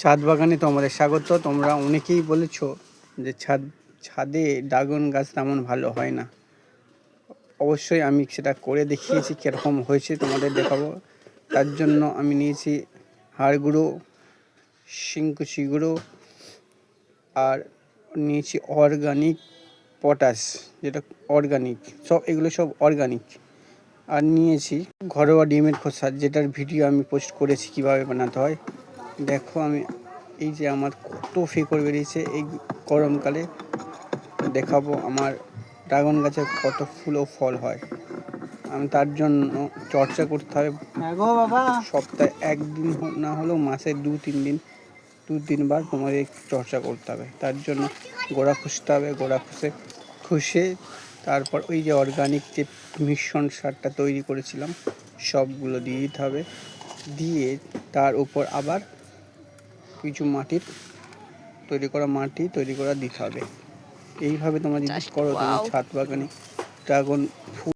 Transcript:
ছাদ বাগানে তোমাদের স্বাগত। তোমরা অনেকেই বলেছো যে ছাদে ড্রাগন গাছ তেমন ভালো হয় না। অবশ্যই আমি সেটা করে দেখিয়েছি, কীরকম হয়েছে তোমাদের দেখাবো। তার জন্য আমি নিয়েছি হাড় গুঁড়ো, শিংকুচি গুঁড়ো, আর নিয়েছি অর্গানিক পটাশ, যেটা অর্গানিক, এগুলো সব অর্গানিক। আর নিয়েছি ঘরোয়া ডিমের খোসা, যেটার ভিডিও আমি পোস্ট করেছি কীভাবে বানাতে হয়। দেখো আমি এই যে আমার কত ফেকর বেরিয়েছে এই গরমকালে, দেখাবো আমার ড্রাগন গাছে কত ফুল ও ফল হয়। আমি তার জন্য চর্চা করতে হবে সপ্তাহে একদিন না হলেও মাসে 2-3 বার তোমাদের চর্চা করতে হবে। তার জন্য গোড়া খুঁজতে হবে, গোড়া খুঁজে তারপর ওই যে অর্গানিক যে মিশ্রণ সারটা তৈরি করেছিলাম সবগুলো দিয়ে দিতে হবে। দিয়ে তার উপর আবার কিছু তৈরি করা দিতে হবে। এইভাবে তোমরা যদি করো, তোমার ছাদ বাগানে ড্রাগন ফুল